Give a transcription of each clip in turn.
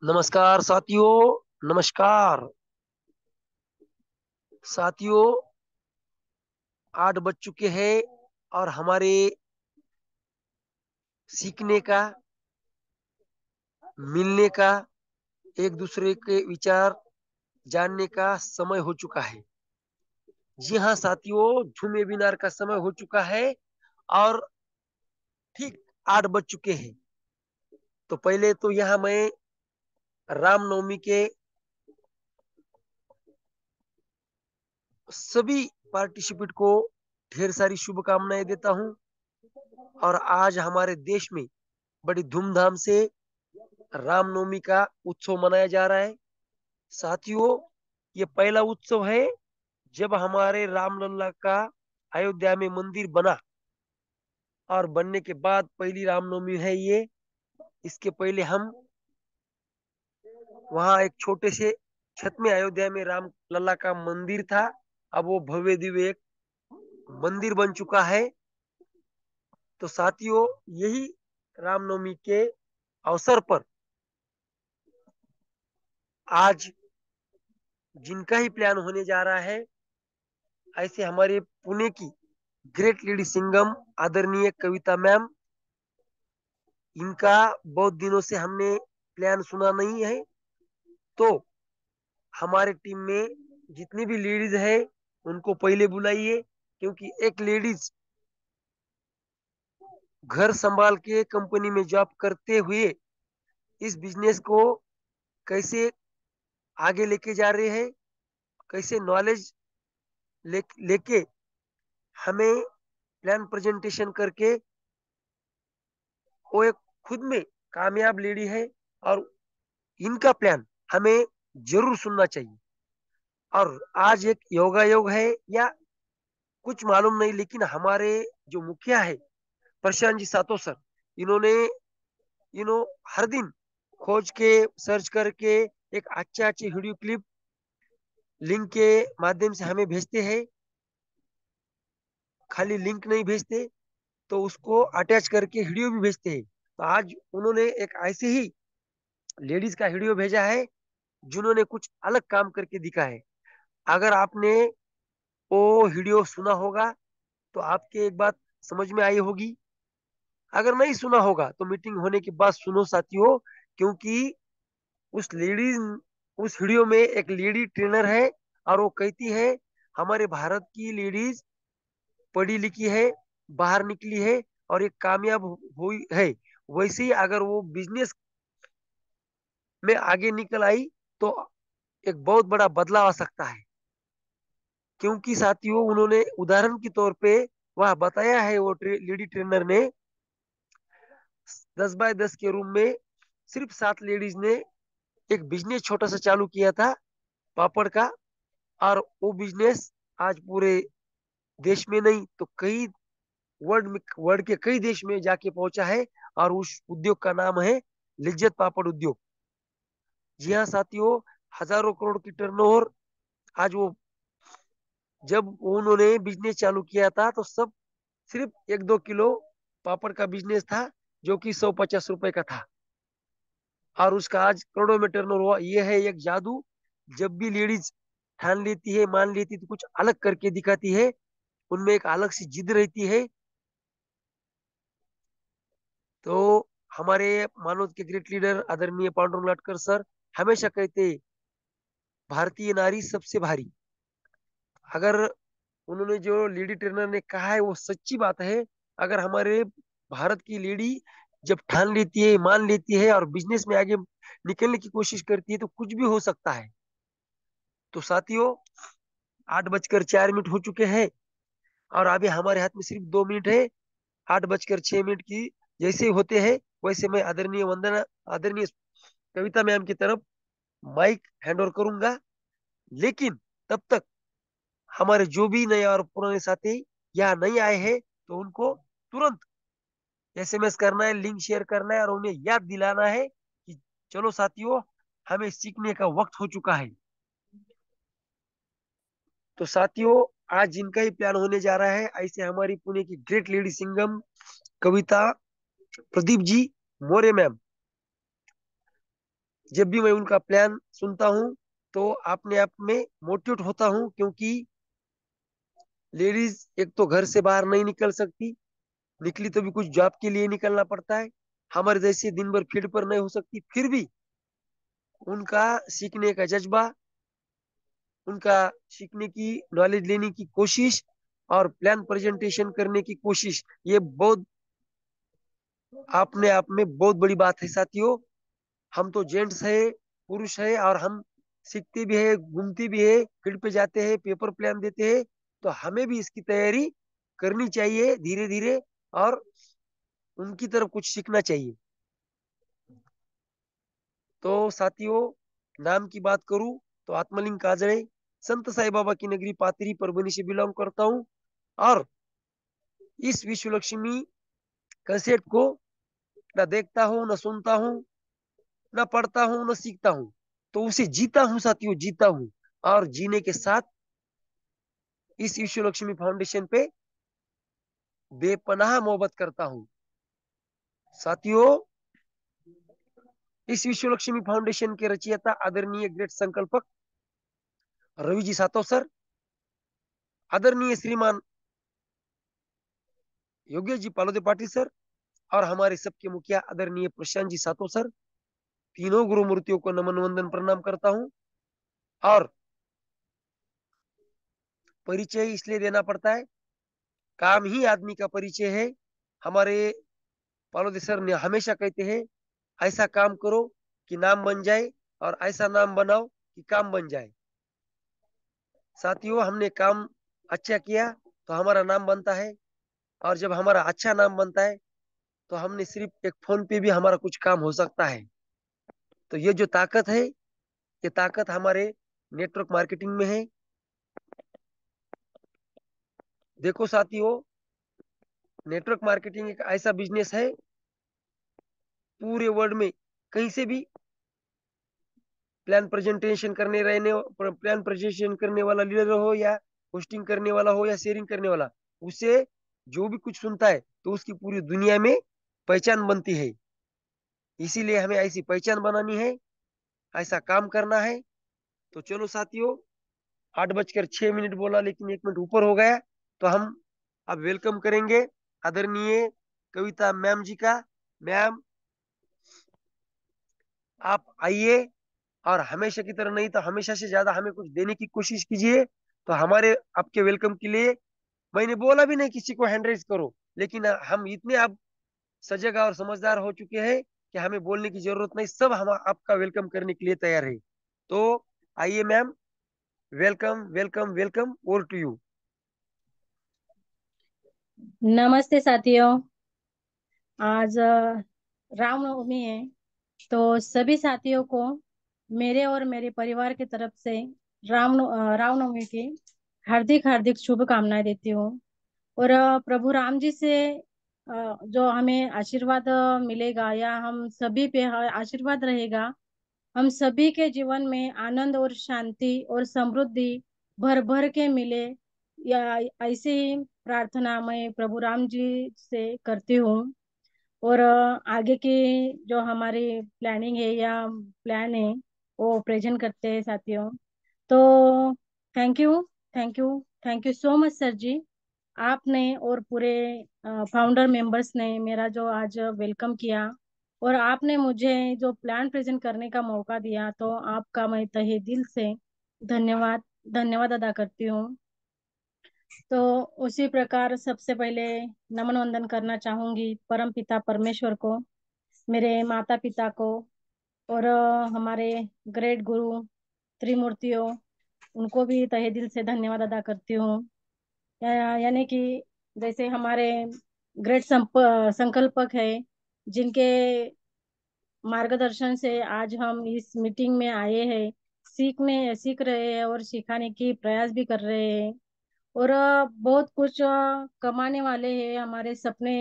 नमस्कार साथियों। नमस्कार साथियों। 8 बज चुके हैं और हमारे सीखने का, मिलने का, एक दूसरे के विचार जानने का समय हो चुका है। जी हाँ साथियों, झूम वेबिनार का समय हो चुका है और ठीक 8 बज चुके हैं। तो पहले तो यहाँ मैं रामनवमी के सभी पार्टिसिपेंट को ढेर सारी शुभकामनाएं देता हूँ। और आज हमारे देश में बड़ी धूमधाम से रामनवमी का उत्सव मनाया जा रहा है। साथियों, ये पहला उत्सव है जब हमारे रामलला का अयोध्या में मंदिर बना, और बनने के बाद पहली रामनवमी है ये। इसके पहले हम वहाँ एक छोटे से छत में अयोध्या में राम लला का मंदिर था। अब वो भव्य दिव्य एक मंदिर बन चुका है। तो साथियों, यही रामनवमी के अवसर पर आज जिनका ही प्लान होने जा रहा है, ऐसे हमारे पुणे की ग्रेट लेडी सिंगम आदरणीय कविता मैम, इनका बहुत दिनों से हमने प्लान सुना नहीं है। तो हमारे टीम में जितनी भी लेडीज है उनको पहले बुलाइए, क्योंकि एक लेडीज घर संभाल के कंपनी में जॉब करते हुए इस बिजनेस को कैसे आगे लेके जा रहे हैं, कैसे नॉलेज लेके हमें प्लान प्रेजेंटेशन करके, वो एक खुद में कामयाब लेडी है। और इनका प्लान हमें जरूर सुनना चाहिए। और आज एक योगा योग है या कुछ मालूम नहीं, लेकिन हमारे जो मुखिया है प्रशांत जी सातो सर, इन्होंने हर दिन खोज के, सर्च करके एक अच्छे अच्छे वीडियो क्लिप लिंक के माध्यम से हमें भेजते हैं। खाली लिंक नहीं भेजते, तो उसको अटैच करके वीडियो भी भेजते हैं। तो आज उन्होंने एक ऐसे ही लेडीज का वीडियो भेजा है जिन्होंने कुछ अलग काम करके दिखा है। अगर आपने वो वीडियो सुना होगा तो आपके एक बात समझ में आई होगी। अगर नहीं सुना होगा तो मीटिंग होने के बाद सुनो साथियों, क्योंकि उस लेडीज उस वीडियो में एक लेडी ट्रेनर है और वो कहती है हमारे भारत की लेडीज पढ़ी लिखी है, बाहर निकली है और एक कामयाब हुई है। वैसे ही अगर वो बिजनेस में आगे निकल आई तो एक बहुत बड़ा बदलाव आ सकता है। क्योंकि साथियों, उन्होंने उदाहरण के तौर पे वह बताया है, वो लेडी ट्रेनर ने 10 बाय 10 के रूम में सिर्फ 7 लेडीज ने एक बिजनेस छोटा सा चालू किया था, पापड़ का। और वो बिजनेस आज पूरे देश में नहीं तो कई वर्ल्ड के कई देश में जाके पहुंचा है। और उस उद्योग का नाम है लिज्जत पापड़ उद्योग। जी हाँ साथियों, हजारों करोड़ की टर्नओवर। आज वो, जब उन्होंने बिजनेस चालू किया था तो सब सिर्फ 1-2 किलो पापड़ का बिजनेस था, जो कि 150 रुपए का था। और उसका आज करोड़ों में टर्नओवर हुआ। ये है एक जादू। जब भी लेडीज ठान लेती है, मान लेती है, तो कुछ अलग करके दिखाती है। उनमें एक अलग सी जिद रहती है। तो हमारे मानव के ग्रेट लीडर आदरणीय पांडुरंग लाटकर सर हमेशा कहते, भारतीय नारी सबसे भारी। अगर उन्होंने जो लेडी ट्रेनर ने कहा है वो सच्ची बात है। अगर हमारे भारत की लेडी जब ठान लेती है, मान लेती है और बिजनेस में आगे निकलने की कोशिश करती है तो कुछ भी हो सकता है। तो साथियों, 8 बजकर 4 मिनट हो चुके हैं और अभी हमारे हाथ में सिर्फ 2 मिनट है। 8 बजकर 6 मिनट की जैसे होते हैं वैसे मैं आदरणीय कविता मैम की तरफ माइक हैंड ओवर करूंगा। लेकिन तब तक हमारे जो भी नए और पुराने साथी यहाँ नहीं आए हैं, तो उनको तुरंत एसएमएस करना है, लिंक शेयर करना है और उन्हें याद दिलाना है कि चलो साथियों, हमें सीखने का वक्त हो चुका है। तो साथियों, आज जिनका ही प्लान होने जा रहा है, ऐसे हमारी पुणे की ग्रेट लेडी सिंगम कविता प्रदीप जी मौर्य मैम, जब भी मैं उनका प्लान सुनता हूँ तो अपने आप में मोटिवेट होता हूँ, क्योंकि लेडीज एक तो घर से बाहर नहीं निकल सकती, निकली तो भी कुछ जॉब के लिए निकलना पड़ता है, हमारे जैसे दिन भर फील्ड पर नहीं हो सकती, फिर भी उनका सीखने का जज्बा, उनका सीखने की, नॉलेज लेने की कोशिश और प्लान प्रेजेंटेशन करने की कोशिश, ये बहुत अपने आप में बहुत बड़ी बात है साथियों। हम तो जेंट्स है, पुरुष है, और हम सीखते भी है, घूमते भी है, फील्ड पे जाते हैं, पेपर प्लान देते हैं, तो हमें भी इसकी तैयारी करनी चाहिए धीरे धीरे, और उनकी तरफ कुछ सीखना चाहिए। तो साथियों, नाम की बात करूं तो आत्मलिंग काजळे, संत साई बाबा की नगरी पाथरी परभणी से बिलोंग करता हूं, और इस विश्व लक्ष्मी कैसेट को न देखता हूँ, न सुनता हूँ, न पढ़ता हूँ, न सीखता हूँ, तो उसे जीता हूँ साथियों, जीता हूँ। और जीने के साथ इस विश्व लक्ष्मी फाउंडेशन पे बेपनाह मोहब्बत करता हूँ साथियों। इस विश्व लक्ष्मी फाउंडेशन के रचयिता आदरणीय ग्रेट संकल्पक रवि जी सातव सर, आदरणीय श्रीमान योगेश जी पालोदे पाटिल सर, और हमारे सबके मुखिया आदरणीय प्रशांत जी सातव सर, तीनों गुरु मूर्तियों को नमन वंदन प्रणाम करता हूँ। और परिचय इसलिए देना पड़ता है, काम ही आदमी का परिचय है। हमारे पालोदे सर ने हमेशा कहते हैं, ऐसा काम करो कि नाम बन जाए, और ऐसा नाम बनाओ कि काम बन जाए। साथियों, हमने काम अच्छा किया तो हमारा नाम बनता है, और जब हमारा अच्छा नाम बनता है तो हमने सिर्फ एक फोन पे भी हमारा कुछ काम हो सकता है। तो ये जो ताकत है, ये ताकत हमारे नेटवर्क मार्केटिंग में है। देखो साथियों, नेटवर्क मार्केटिंग एक ऐसा बिजनेस है, पूरे वर्ल्ड में कहीं से भी प्लान प्रेजेंटेशन करने वाला लीडर हो, या होस्टिंग करने वाला हो, या शेयरिंग करने वाला, उसे जो भी कुछ सुनता है तो उसकी पूरी दुनिया में पहचान बनती है। इसीलिए हमें ऐसी पहचान बनानी है, ऐसा काम करना है। तो चलो साथियों, 8:06 बोला, लेकिन 1 मिनट ऊपर हो गया, तो हम अब वेलकम करेंगे आदरणीय कविता मैम जी का। मैम, आप आइए, और हमेशा की तरह नहीं तो हमेशा से ज्यादा हमें कुछ देने की कोशिश कीजिए। तो हमारे आपके वेलकम के लिए मैंने बोला भी नहीं किसी को हैंड रेज करो, लेकिन हम इतने अब सजग और समझदार हो चुके हैं कि हमें बोलने की जरूरत नहीं, सब हम आपका वेलकम करने के लिए तैयार है। तो आइए ma'am, welcome welcome welcome, over to you. नमस्ते साथियों। आज रामनवमी है, तो सभी साथियों को मेरे और मेरे परिवार की तरफ से रामनवमी की हार्दिक हार्दिक शुभकामनाएं देती हूँ। और प्रभु राम जी से जो हमें आशीर्वाद मिलेगा, या हम सभी पे आशीर्वाद रहेगा, हम सभी के जीवन में आनंद और शांति और समृद्धि भर भर के मिले, या ऐसे ही प्रार्थना मैं प्रभु राम जी से करती हूँ। और आगे की जो हमारी प्लानिंग है या प्लान है, वो प्रेजेंट करते हैं साथियों। तो thank you, thank you, thank you so much sir ji. आपने और पूरे फाउंडर मेंबर्स ने मेरा जो आज वेलकम किया, और आपने मुझे जो प्लान प्रेजेंट करने का मौका दिया, तो आपका मैं तहे दिल से धन्यवाद धन्यवाद अदा करती हूँ। तो उसी प्रकार सबसे पहले नमन वंदन करना चाहूंगी परम पिता परमेश्वर को, मेरे माता पिता को, और हमारे ग्रेट गुरु त्रिमूर्तियों, उनको भी तहे दिल से धन्यवाद अदा करती हूँ। यानी कि जैसे हमारे ग्रेट संकल्पक है, जिनके मार्गदर्शन से आज हम इस मीटिंग में आए हैं, सीख रहे हैं और सिखाने की प्रयास भी कर रहे हैं। और बहुत कुछ कमाने वाले हैं, हमारे सपने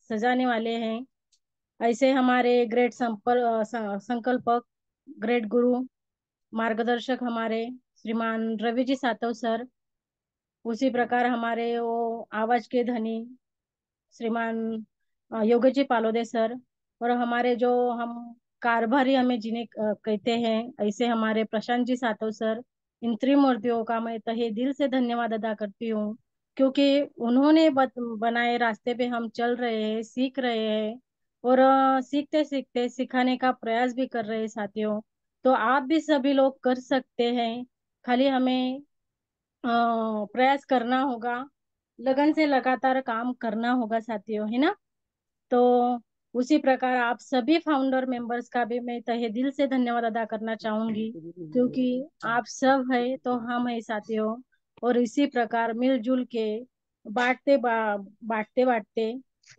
सजाने वाले हैं। ऐसे हमारे ग्रेट संकल्पक, ग्रेट गुरु मार्गदर्शक हमारे श्रीमान रवि जी सातव सर, उसी प्रकार हमारे वो आवाज के धनी श्रीमान योगेश जी पालोदे सर, और हमारे जो हम कारभारी हमें जिन्हें कहते हैं, ऐसे हमारे प्रशांत जी सातव सर, इन त्रिमूर्तियों का मैं तहे दिल से धन्यवाद अदा करती हूँ, क्योंकि उन्होंने बनाए रास्ते पे हम चल रहे हैं, सीख रहे हैं, और सीखते सीखते सिखाने का प्रयास भी कर रहे हैं साथियों। तो आप भी सभी लोग कर सकते हैं, खाली हमें प्रयास करना होगा, लगन से लगातार काम करना होगा साथियों, है ना। तो उसी प्रकार आप सभी फाउंडर मेंबर्स का भी मैं तहे दिल से धन्यवाद अदा करना चाहूंगी, क्योंकि आप सब है तो हम है साथियों। और इसी प्रकार मिलजुल के बांटते बांटते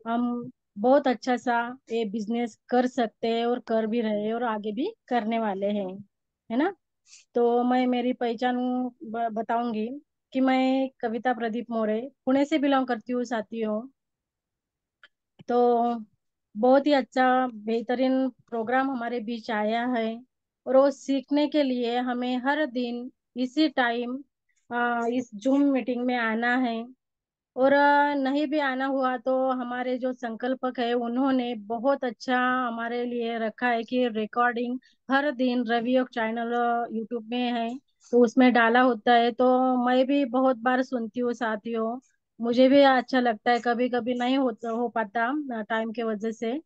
हम बहुत अच्छा सा ये बिजनेस कर सकते हैं, और कर भी रहे हैं, और आगे भी करने वाले हैं, है ना। तो मैं मेरी पहचान बताऊंगी कि मैं कविता प्रदीप मोरे पुणे से बिलोंग करती हूँ साथियों। तो बहुत ही अच्छा बेहतरीन प्रोग्राम हमारे बीच आया है, और वो सीखने के लिए हमें हर दिन इसी टाइम इस जूम मीटिंग में आना है। और नहीं भी आना हुआ तो हमारे जो संकल्पक है उन्होंने बहुत अच्छा हमारे लिए रखा है कि रिकॉर्डिंग हर दिन रवियोग चैनल यूट्यूब में है, तो उसमें डाला होता है। तो मैं भी बहुत बार सुनती हूँ साथियों, मुझे भी अच्छा लगता है, कभी कभी नहीं हो पाता टाइम के वजह से।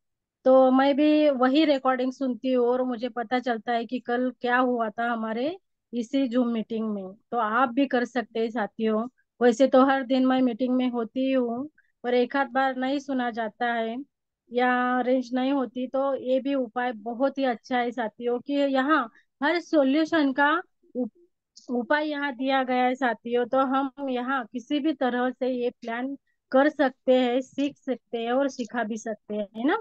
तो मैं भी वही रिकॉर्डिंग सुनती हूँ, और मुझे पता चलता है कि कल क्या हुआ था हमारे इसी जूम मीटिंग में। तो आप भी कर सकते हैं साथियों। वैसे तो हर दिन मैं मीटिंग में होती ही हूँ, पर एक आध बार नहीं सुना जाता है या रेंज नहीं होती, तो ये भी उपाय बहुत ही अच्छा है साथियों, कि यहाँ हर सॉल्यूशन का उपाय यहाँ दिया गया है साथियों। तो हम यहाँ किसी भी तरह से ये प्लान कर सकते हैं, सीख सकते हैं, और सिखा भी सकते हैं, है ना।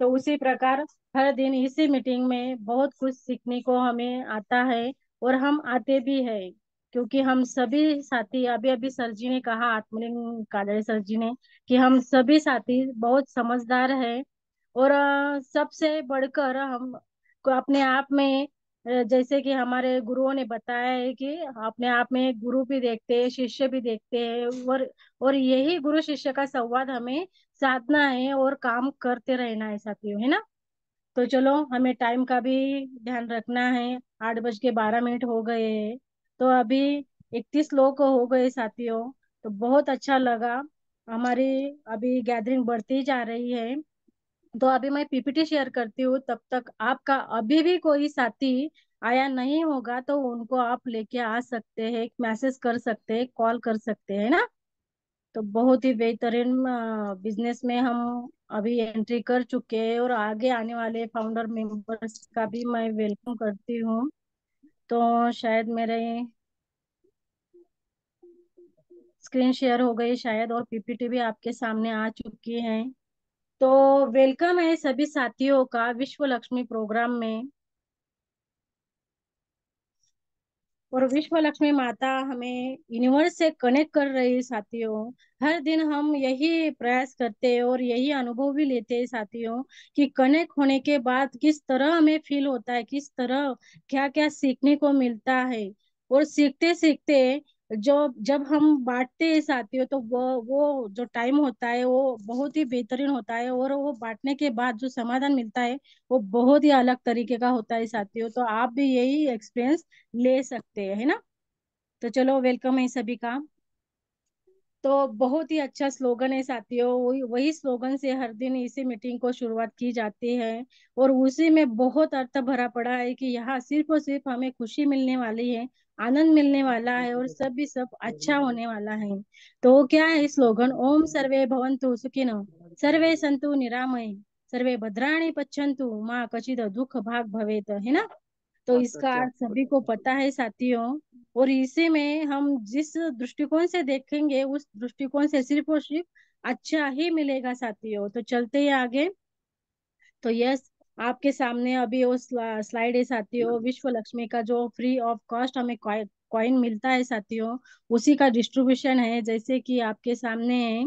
तो उसी प्रकार हर दिन इसी मीटिंग में बहुत कुछ सीखने को हमें आता है, और हम आते भी है, क्योंकि हम सभी साथी, अभी अभी सर जी ने कहा, आत्मलिंग कादरे सर जी ने, कि हम सभी साथी बहुत समझदार है, और सबसे बढ़कर हम को अपने आप में जैसे कि हमारे गुरुओं ने बताया है कि अपने आप में गुरु भी देखते हैं, शिष्य भी देखते हैं, और यही गुरु शिष्य का संवाद हमें साधना है और काम करते रहना है साथियों, है ना। तो चलो, हमें टाइम का भी ध्यान रखना है, 8:12 हो गए हैं। तो अभी 31 लोग हो गए साथियों। तो बहुत अच्छा लगा, हमारी अभी गैदरिंग बढ़ती जा रही है। तो अभी मैं पीपीटी शेयर करती हूँ, तब तक आपका अभी भी कोई साथी आया नहीं होगा तो उनको आप लेके आ सकते हैं, मैसेज कर सकते हैं, कॉल कर सकते हैं ना। तो बहुत ही बेहतरीन बिजनेस में हम अभी एंट्री कर चुके हैं, और आगे आने वाले फाउंडर मेंबर्स का भी मैं वेलकम करती हूँ। तो शायद मेरे स्क्रीन शेयर हो गई शायद, और पीपीटी भी आपके सामने आ चुकी है। तो वेलकम है सभी साथियों का विश्व लक्ष्मी प्रोग्राम में। और विश्व लक्ष्मी माता हमें यूनिवर्स से कनेक्ट कर रही है साथियों। हर दिन हम यही प्रयास करते हैं, और यही अनुभव भी लेते हैं साथियों, कि कनेक्ट होने के बाद किस तरह हमें फील होता है, किस तरह क्या क्या सीखने को मिलता है। और सीखते सीखते जो जब हम बांटते हैं साथियों, तो वो जो टाइम होता है वो बहुत ही बेहतरीन होता है, और वो बांटने के बाद जो समाधान मिलता है वो बहुत ही अलग तरीके का होता है साथियों। तो आप भी यही एक्सपीरियंस ले सकते हैं, है ना। तो चलो, वेलकम है सभी का। तो बहुत ही अच्छा स्लोगन है साथियों, वही वही स्लोगन से हर दिन इसी मीटिंग को शुरुआत की जाती है, और उसी में बहुत अर्थ भरा पड़ा है कि यहाँ सिर्फ और सिर्फ हमें खुशी मिलने वाली है, आनंद मिलने वाला है, और सब अच्छा होने वाला है। तो क्या है स्लोगन? ओम सर्वे भवन्तु सुखिनः, सर्वे सन्तु निरामय, सर्वे भद्राणि पश्यन्तु माँ कचिद दुख भाग भवेत, है ना। तो अच्छा इसका अच्छा। अर्थ सभी को पता है साथियों। और इसी में हम जिस दृष्टिकोण से देखेंगे उस दृष्टिकोण से सिर्फ और सिर्फ अच्छा ही मिलेगा साथियों। तो चलते हैं आगे। तो यस, आपके सामने अभी वो स्लाइड है साथियों, विश्व लक्ष्मी का जो फ्री ऑफ कॉस्ट हमें कॉइन मिलता है साथियों, उसी का डिस्ट्रीब्यूशन है। जैसे कि आपके सामने है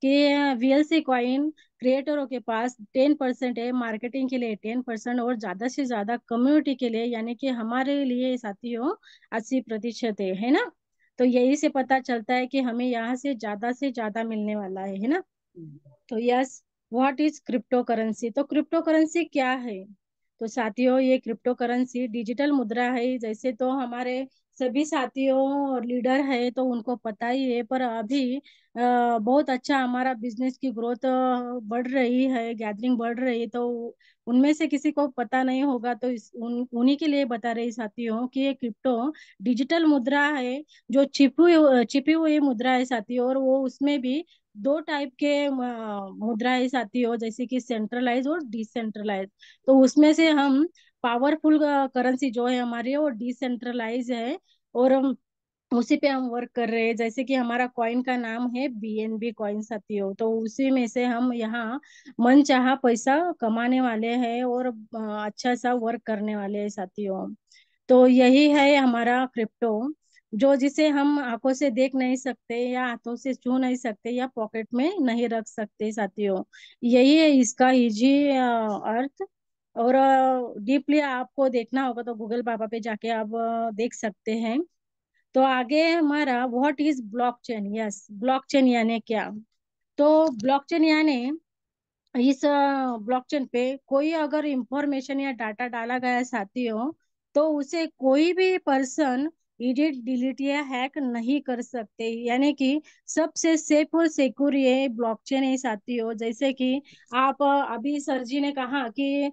कि वीएलसी कॉइन क्रिएटरों के पास 10% है, मार्केटिंग के लिए 10%, और ज्यादा से ज्यादा कम्युनिटी के लिए यानी कि हमारे लिए साथियों 80% है ना। तो यही से पता चलता है कि हमें यहाँ से ज्यादा मिलने वाला है ना। तो yes, what is crypto currency. तो क्रिप्टो करेंसी क्या है? तो साथियों, ये क्रिप्टो करेंसी डिजिटल मुद्रा है। जैसे तो हमारे सभी साथियों और लीडर है तो उनको पता ही है, पर अभी बहुत अच्छा हमारा बिजनेस की ग्रोथ बढ़ रही है, गैदरिंग बढ़ रही है। तो उनमें से किसी को पता नहीं होगा, तो उन्हीं के लिए बता रही साथियों कि ये क्रिप्टो डिजिटल मुद्रा है, जो छिपी हुई मुद्रा है साथियों। और वो उसमें भी दो टाइप के मुद्राएं आती हो, जैसे कि सेंट्रलाइज और डिसेंट्रलाइज। तो उसमें से हम पावरफुल करेंसी जो है हमारी, वो डिसेंट्रलाइज है। और हम उसी पे हम वर्क कर रहे हैं। जैसे कि हमारा कॉइन का नाम है बीएनबी कॉइन साथियों। तो उसी में से हम यहाँ मन चाहा पैसा कमाने वाले हैं और अच्छा सा वर्क करने वाले हैं साथियों। तो यही है हमारा क्रिप्टो, जो जिसे हम आंखों से देख नहीं सकते या हाथों से छू नहीं सकते या पॉकेट में नहीं रख सकते साथियों। यही है इसका इजी अर्थ। और डीपली आपको देखना होगा तो गूगल पापा पे जाके आप देख सकते हैं। तो आगे हमारा what is blockchain. Yes, blockchain यानी क्या? तो ब्लॉकचेन यानी इस ब्लॉकचेन पे कोई अगर इंफॉर्मेशन या डाटा डाला गया है साथियों, तो उसे कोई भी पर्सन एडिट डिलीट या हैक नहीं कर सकते। यानी कि सबसे सेफ और सिक्योर ये ब्लॉकचेन है साथियों। जैसे कि आप अभी सर जी ने कहा कि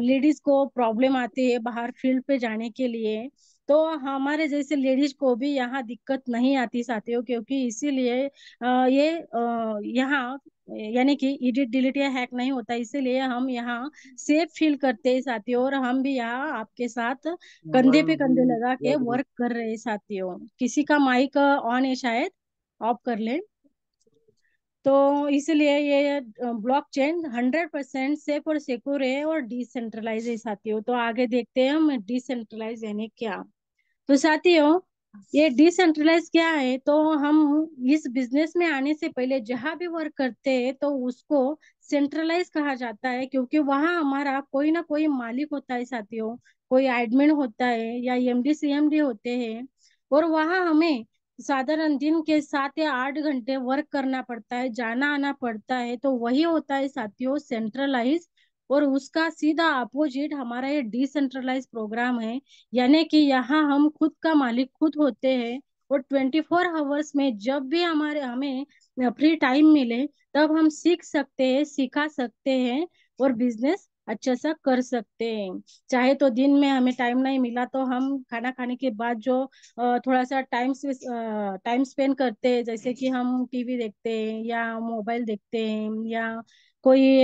लेडीज को प्रॉब्लम आती है बाहर फील्ड पे जाने के लिए, तो हमारे जैसे लेडीज को भी यहाँ दिक्कत नहीं आती साथियों, क्योंकि इसीलिए ये यहाँ यानी कि एडिट डिलीट या हैक नहीं होता, इसीलिए हम यहाँ सेफ फील करते हैं साथियों। और हम भी यहाँ आपके साथ कंधे पे कंधे लगा के वर्क कर रहे हैं साथियों। किसी का माइक ऑन है शायद, ऑफ कर ले। तो इसलिए ये ब्लॉकचेन 100% सेफ और सिक्योर है और डिसेंट्रलाइज है साथियों। तो आगे देखते हैं हम डिसेंट्रलाइज यानी क्या। तो साथियों, ये डिसेंट्रलाइज क्या है? तो हम इस बिजनेस में आने से पहले जहां भी वर्क करते हैं तो उसको सेंट्रलाइज कहा जाता है, क्योंकि वहां हमारा कोई ना कोई मालिक होता है साथियों। कोई एडमिन होता है या एमडी सीएमडी होते हैं। और वहां हमें साधारण दिन के 7 या 8 घंटे वर्क करना पड़ता है, जाना आना पड़ता है। तो वही होता है साथियों सेंट्रलाइज। और उसका सीधा अपोजिट हमारा ये डिसेंट्रलाइज प्रोग्राम है। यानी कि यहाँ हम खुद का मालिक खुद होते हैं। और 24 आवर्स में जब भी हमारे हमें फ्री टाइम मिले, तब हम सीख सकते हैं, सिखा सकते हैं और बिजनेस अच्छा सा कर सकते हैं। चाहे तो दिन में हमें टाइम नहीं मिला तो हम खाना खाने के बाद जो थोड़ा सा टाइम स्पेंड करते हैं, जैसे कि हम टीवी देखते हैं या मोबाइल देखते हैं या कोई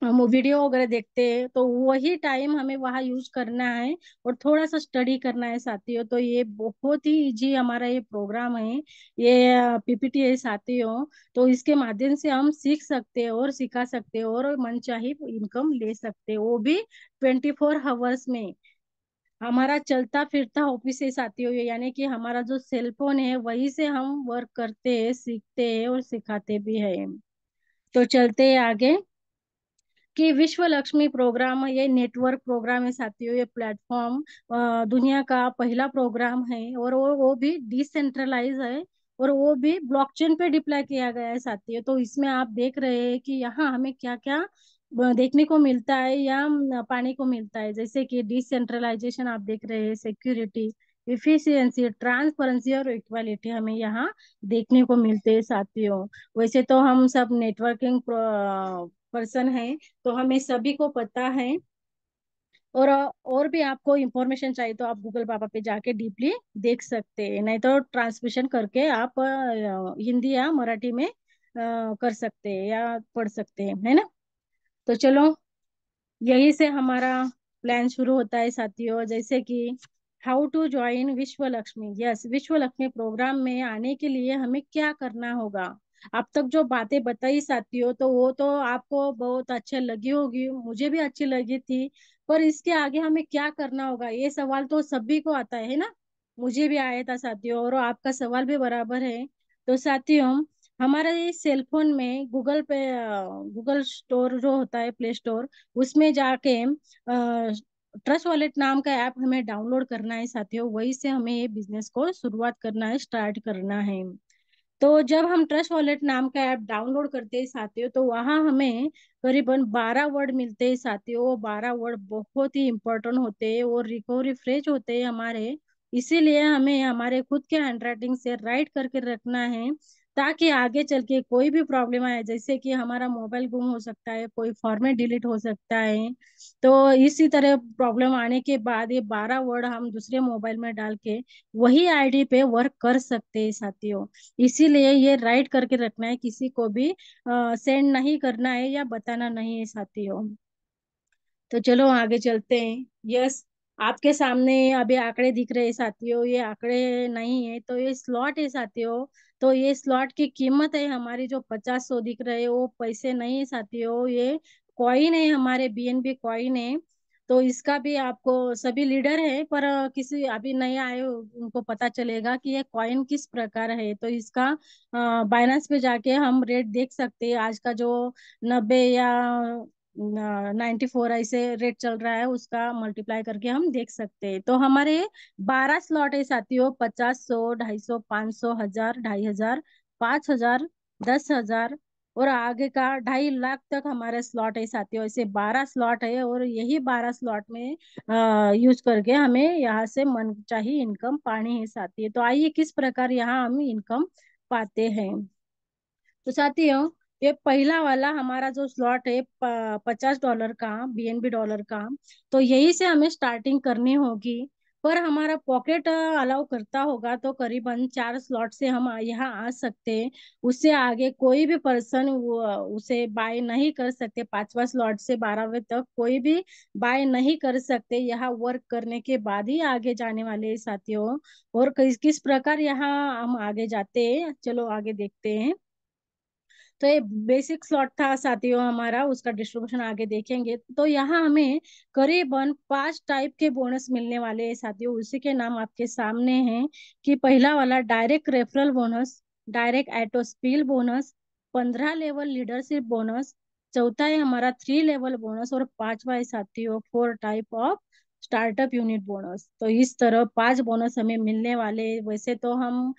हम वीडियो वगैरह देखते हैं, तो वही टाइम हमें वहाँ यूज करना है और थोड़ा सा स्टडी करना है साथियों। तो ये बहुत ही इजी हमारा ये प्रोग्राम है, ये पीपीटी है साथियों। तो इसके माध्यम से हम सीख सकते हैं और सिखा सकते हैं और मनचाही इनकम ले सकते हैं, वो भी 24 आवर्स में। हमारा चलता फिरता ऑफिस है साथियों ये, यानी कि हमारा जो सेल फोन है वही से हम वर्क करते हैं, सीखते हैं और सिखाते भी हैं। तो चलते हैं आगे कि विश्व लक्ष्मी प्रोग्राम ये नेटवर्क प्रोग्राम है साथियों। ये प्लेटफॉर्म दुनिया का पहला प्रोग्राम है और वो भी डिसेंट्रलाइज है और वो भी ब्लॉकचेन पे डिप्लॉय किया गया है साथियों। तो इसमें आप देख रहे हैं कि यहाँ हमें क्या क्या देखने को मिलता है या पाने को मिलता है। जैसे कि डिसेंट्रलाइजेशन आप देख रहे हैं, सिक्योरिटी, इफिशियंसी, ट्रांसपेरेंसी और इक्वालिटी हमें यहाँ देखने को मिलते हैं साथियों। वैसे तो हम सब नेटवर्किंग पर्सन हैं, तो हमें सभी को पता है। और भी आपको इंफॉर्मेशन चाहिए तो आप गूगल पापा पे जाके डीपली देख सकते हैं, नहीं तो ट्रांसलेशन करके आप हिंदी या मराठी में कर सकते हैं या पढ़ सकते हैं, है ना। तो चलो, यही से हमारा प्लान शुरू होता है साथियों। जैसे कि हाउ टू ज्वाइन विश्व लक्ष्मी। यस, विश्व लक्ष्मी प्रोग्राम में आने के लिए हमें क्या करना होगा? अब तक जो बातें बताई साथियों, तो वो तो आपको बहुत अच्छे लगी होगी, मुझे भी अच्छी लगी थी। पर इसके आगे हमें क्या करना होगा, ये सवाल तो सभी को आता है ना। मुझे भी आया था साथियों और आपका सवाल भी बराबर है। तो साथियों, हमारे इस सेल फोन में गूगल पे गूगल स्टोर जो होता है, प्ले स्टोर, उसमें जाके ट्रस्ट वॉलेट नाम का ऐप हमें डाउनलोड करना है साथियों। वही से हमें ये बिजनेस को शुरुआत करना है, स्टार्ट करना है। तो जब हम ट्रस्ट वॉलेट नाम का ऐप डाउनलोड करते हैं साथियों, तो वहाँ हमें करीबन 12 वर्ड मिलते हैं साथियों। वो 12 वर्ड बहुत ही इंपॉर्टेंट होते हैं और रिकवरी फ्रेज होते हैं हमारे। इसीलिए हमें हमारे खुद के हैंडराइटिंग से राइट करके रखना है, ताकि आगे चल के कोई भी प्रॉब्लम आए, जैसे कि हमारा मोबाइल गुम हो सकता है, कोई फॉर्मेट डिलीट हो सकता है। तो इसी तरह प्रॉब्लम आने के बाद ये 12 वर्ड हम दूसरे मोबाइल में डाल के वही आईडी पे वर्क कर सकते हैं साथियों। इसीलिए ये राइट करके रखना है, किसी को भी सेंड नहीं करना है या बताना नहीं है साथियों। तो चलो आगे चलते हैं। यस, आपके सामने अभी आंकड़े दिख रहे हैं साथियों। ये आंकड़े नहीं है, तो ये स्लॉट है साथियों। तो ये स्लॉट की कीमत है हमारी, जो 50 100 दिख रहे हैं वो पैसे नहीं है साथियों, ये कॉइन है, हमारे बीएनबी कॉइन है। तो इसका भी आपको सभी लीडर है, पर किसी अभी नए आए उनको पता चलेगा कि ये कॉइन किस प्रकार है। तो इसका बाइनेंस पे जाके हम रेट देख सकते हैं। आज का जो 90 या 94 ऐसे रेट चल रहा है, उसका मल्टीप्लाई करके हम देख सकते हैं। तो हमारे 12 स्लॉट है साथियों, 50 100 250 500 1000 2500 5000 10,000 और आगे का 2.5 लाख तक हमारे स्लॉट है साथियों। ऐसे 12 स्लॉट है, और यही 12 स्लॉट में यूज करके हमें यहाँ से मन चाही इनकम पानी है साथियों। तो आइए किस प्रकार यहाँ हम इनकम पाते हैं। तो साथियों, ये पहला वाला हमारा जो स्लॉट है $50 का, बीएनबी डॉलर का, तो यही से हमें स्टार्टिंग करनी होगी। पर हमारा पॉकेट अलाउ करता होगा तो करीबन 4 स्लॉट से हम यहाँ आ सकते हैं। उससे आगे कोई भी पर्सन उसे बाय नहीं कर सकते। 5वां स्लॉट से 12वें तक कोई भी बाय नहीं कर सकते, यहाँ वर्क करने के बाद ही आगे जाने वाले हैं साथियों। और किस किस प्रकार यहाँ हम आगे जाते हैं, चलो आगे देखते हैं। तो ये बेसिक स्लॉट था साथियों हमारा, उसका डिस्ट्रीब्यूशन आगे देखेंगे। तो यहाँ हमें करीबन 5 टाइप के बोनस मिलने वाले हैं साथियों। उसी के नाम आपके सामने हैं कि पहला वाला direct referral bonus, direct auto spill bonus, 15 level leadership bonus, चौथा है हमारा 3 लेवल बोनस, और पांचवा है साथियों 4 type of startup unit bonus. तो इस तरह 5 बोनस हमें मिलने वाले हैं। वैसे तो हम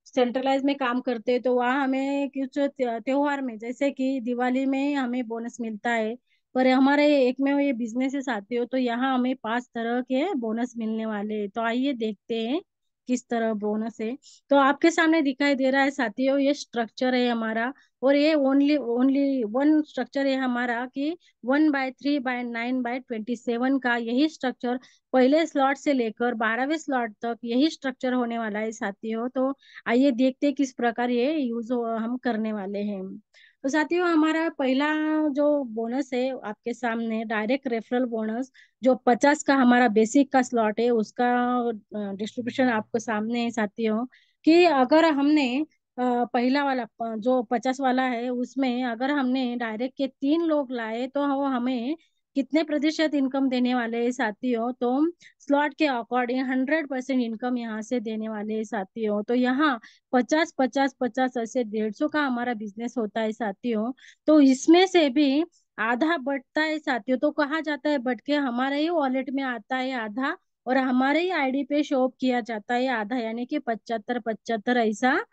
सेंट्रलाइज में काम करते हैं, तो वहाँ हमें कुछ त्योहार में, जैसे कि दिवाली में हमें बोनस मिलता है। पर हमारे एक में ये बिजनेसेस आते हो, तो यहाँ हमें 5 तरह के बोनस मिलने वाले हैं। तो आइए देखते हैं किस तरह बोनस है। तो आपके सामने दिखाई दे रहा है साथियों, ये स्ट्रक्चर है हमारा। और ये ओनली ओनली वन स्ट्रक्चर है हमारा कि 1/3/9/27 का यही स्ट्रक्चर पहले स्लॉट से लेकर 12वें स्लॉट तक यही स्ट्रक्चर होने वाला है साथियों। तो आइए देखते हैं किस प्रकार ये यूज हम करने वाले हैं। तो साथियों, हमारा पहला जो बोनस है आपके सामने, डायरेक्ट रेफरल बोनस, जो 50 का हमारा बेसिक का स्लॉट है, उसका डिस्ट्रीब्यूशन आपको सामने है साथियों। कि अगर हमने पहला वाला जो 50 वाला है, उसमें अगर हमने डायरेक्ट के 3 लोग लाए, तो वो हमें कितने प्रतिशत इनकम देने वाले हैं साथियों। तो स्लॉट के अकॉर्डिंग 100% इनकम यहाँ से देने वाले हैं साथियों। तो यहाँ 50 50 50 ऐसे 150 का हमारा बिजनेस होता है साथियों। तो इसमें से भी आधा बटता है साथियों। तो कहा जाता है बट के हमारे ही वॉलेट में आता है आधा, और हमारे ही आईडी पे शो ऑफ किया जाता है आधा, यानी कि 75 75 ऐसा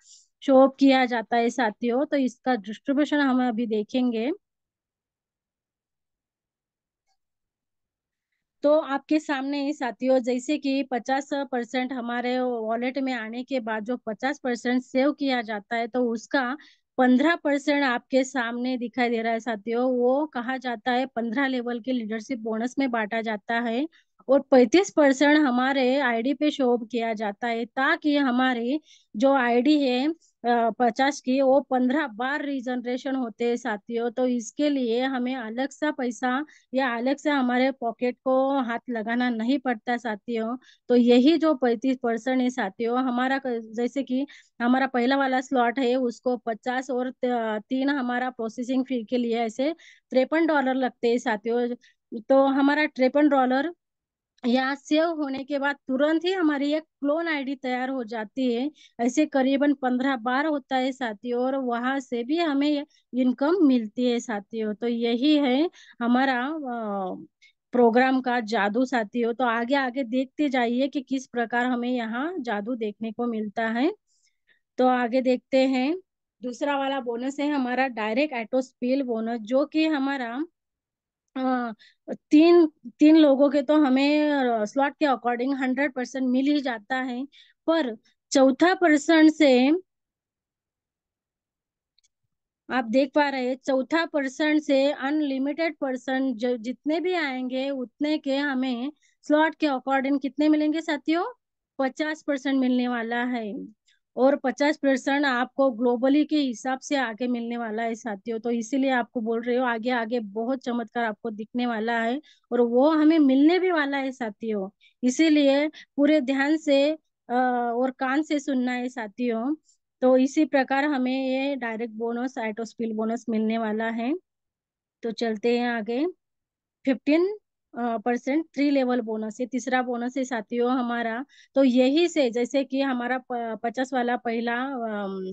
शो ऑफ किया जाता है साथियों। तो इसका डिस्ट्रीब्यूशन हम अभी देखेंगे। तो आपके सामने ही साथियों, जैसे कि 50% हमारे वॉलेट में आने के बाद जो 50% सेव किया जाता है, तो उसका 15% आपके सामने दिखाई दे रहा है साथियों। वो कहा जाता है 15 लेवल के लीडरशिप बोनस में बांटा जाता है। और 35% हमारे आईडी पे शो किया जाता है, ताकि हमारी जो आईडी है 50 की, वो 15 बार रीजनरेशन होते हैं साथियों। तो इसके लिए हमें अलग सा पैसा या अलग से हमारे पॉकेट को हाथ लगाना नहीं पड़ता साथियों। तो यही जो 35% है साथियों हमारा, जैसे कि हमारा पहला वाला स्लॉट है, उसको 50 और 3 हमारा प्रोसेसिंग फी के लिए ऐसे $53 लगते हैं साथियों। तो हमारा $53 यहाँ सेव होने के बाद तुरंत ही हमारी एक क्लोन आईडी तैयार हो जाती है। ऐसे करीबन 15 बार होता है साथियों, और वहां से भी हमें इनकम मिलती है साथियों। तो यही है हमारा प्रोग्राम का जादू साथियों। तो आगे आगे देखते जाइए कि किस प्रकार हमें यहाँ जादू देखने को मिलता है। तो आगे देखते हैं। दूसरा वाला बोनस है हमारा डायरेक्ट एटोस्पिल बोनस, जो कि हमारा अ, तीन तीन लोगों के तो हमें स्लॉट के अकॉर्डिंग 100% मिल ही जाता है। पर चौथा पर्सन से आप देख पा रहे हैं, चौथा पर्सन से अनलिमिटेड पर्सन जो जितने भी आएंगे उतने के हमें स्लॉट के अकॉर्डिंग कितने मिलेंगे साथियों? 50% मिलने वाला है। और 50% आपको ग्लोबली के हिसाब से आगे मिलने वाला है साथियों। तो इसीलिए आपको बोल रही हूँ, आगे आगे बहुत चमत्कार आपको दिखने वाला है, और वो हमें मिलने भी वाला है साथियों। इसीलिए पूरे ध्यान से और कान से सुनना है साथियों। तो इसी प्रकार हमें ये डायरेक्ट बोनस, आइटोस्पिल बोनस मिलने वाला है। तो चलते हैं आगे। 15% 3 लेवल बोनस, ये तीसरा बोनस है साथियों हमारा। तो यही से जैसे कि हमारा 50 वाला पहला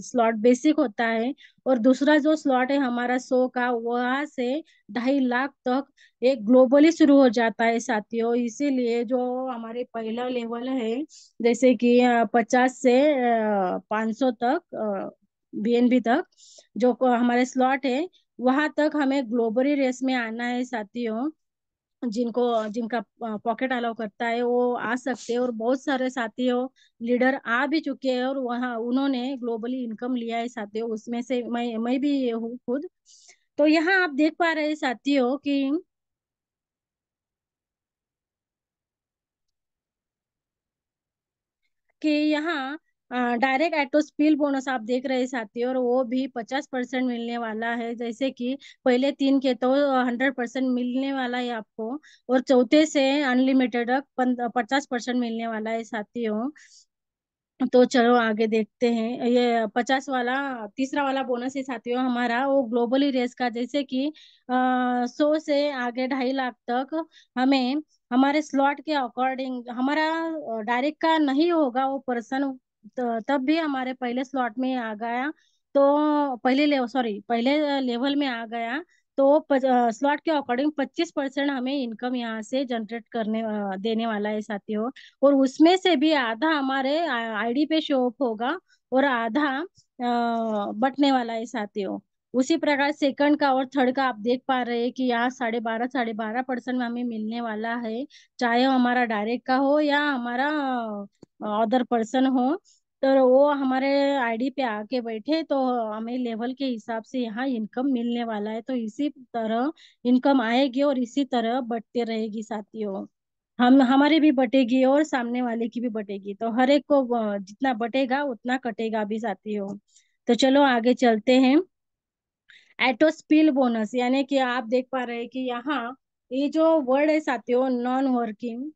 स्लॉट बेसिक होता है, और दूसरा जो स्लॉट है हमारा 100 का, वहां से 2.5 लाख तक एक ग्लोबली शुरू हो जाता है साथियों। इसीलिए जो हमारे पहला लेवल है, जैसे कि 50 से 500 तक बीएनबी तक जो हमारे स्लॉट है, वहां तक हमें ग्लोबली रेस में आना है साथियों। जिनको जिनका पॉकेट अलाउ करता है वो आ सकते हैं, और बहुत सारे साथियों लीडर आ भी चुके हैं और वहाँ उन्होंने ग्लोबली इनकम लिया है साथियों। उसमें से मैं भी हूँ खुद। तो यहाँ आप देख पा रहे हैं साथियों कि यहाँ डायरेक्ट एटोस्पिल बोनस आप देख रहे हैं साथियों, और वो भी 50% मिलने वाला है। जैसे कि पहले तीन के तो 100% मिलने वाला है आपको, और चौथे से अनलिमिटेड 50% मिलने वाला है साथियों। तो चलो आगे देखते हैं। ये 50 वाला तीसरा वाला बोनस है साथियों हमारा, वो ग्लोबली रेस का, जैसे कि 100 से आगे 2.5 लाख तक हमें हमारे स्लॉट के अकॉर्डिंग, हमारा डायरेक्ट का नहीं होगा वो पर्सन, तब भी हमारे पहले स्लॉट में आ गया, तो पहले लेवल, सॉरी, पहले लेवल में आ गया, तो स्लॉट के अकॉर्डिंग 25% हमें इनकम यहाँ से जनरेट करने देने वाला है साथियों। और उसमें से भी आधा हमारे आईडी पे शो अप होगा, और आधा बटने वाला है साथियों। उसी प्रकार सेकंड का और थर्ड का आप देख पा रहे हैं कि यहाँ 12.5% में हमें मिलने वाला है, चाहे वो हमारा डायरेक्ट का हो या हमारा अदर पर्सन हो। तो वो हमारे आईडी पे आके बैठे तो हमें लेवल के हिसाब से यहाँ इनकम मिलने वाला है। तो इसी तरह इनकम आएगी और इसी तरह बढ़ते रहेगी साथियों। हम हमारी भी बटेगी और सामने वाले की भी बटेगी, तो हर एक को जितना बटेगा उतना कटेगा भी साथियों। तो चलो आगे चलते हैं। एटोस्पिल बोनस, यानी कि आप देख पा रहे हैं कि यहाँ ये जो वर्ड है साथियों, नॉन वर्किंग,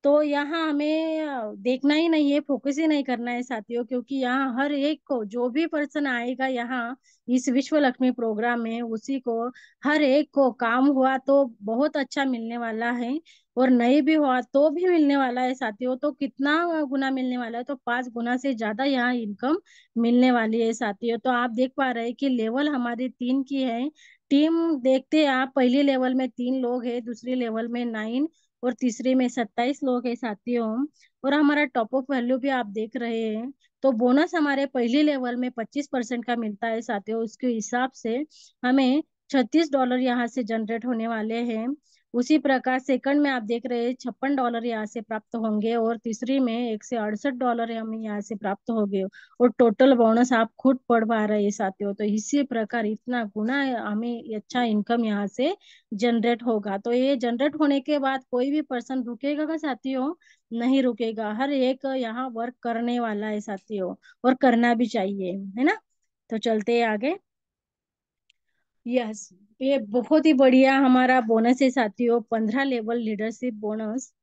तो यहाँ हमें देखना ही नहीं है, फोकस ही नहीं करना है साथियों, क्योंकि यहाँ हर एक को जो भी पर्सन आएगा यहाँ इस विश्व लक्ष्मी प्रोग्राम में, उसी को हर एक को काम हुआ तो बहुत अच्छा मिलने वाला है, और नहीं भी हुआ तो भी मिलने वाला है साथियों। तो कितना गुना मिलने वाला है? तो 5 गुना से ज्यादा यहाँ इनकम मिलने वाली है साथियों। तो आप देख पा रहे हैं कि लेवल हमारी 3 की है। टीम देखते हैं आप, पहली लेवल में 3 लोग हैं, दूसरी लेवल में 9, और तीसरे में 27 लोग हैं साथियों। और हमारा टॉप अप वैल्यू भी आप देख रहे हैं। तो बोनस हमारे पहले लेवल में 25% का मिलता है साथियों। उसके हिसाब से हमें $36 यहाँ से जनरेट होने वाले हैं। उसी प्रकार सेकंड में आप देख रहे हैं $56 यहाँ से प्राप्त होंगे, और तीसरी में $168 हमें यहाँ से प्राप्त होंगे। और टोटल बोनस आप खुद पढ़ पा रहे हैं साथियों। तो इसी प्रकार इतना गुना हमें अच्छा इनकम यहाँ से जनरेट होगा। तो ये जनरेट होने के बाद कोई भी पर्सन रुकेगा का साथियों? नहीं रुकेगा। हर एक यहाँ वर्क करने वाला है साथियों, और करना भी चाहिए, है ना? तो चलते हैं आगे। यस, ये बहुत ही बढ़िया हमारा बोनस है साथियों, 15 level leadership bonus.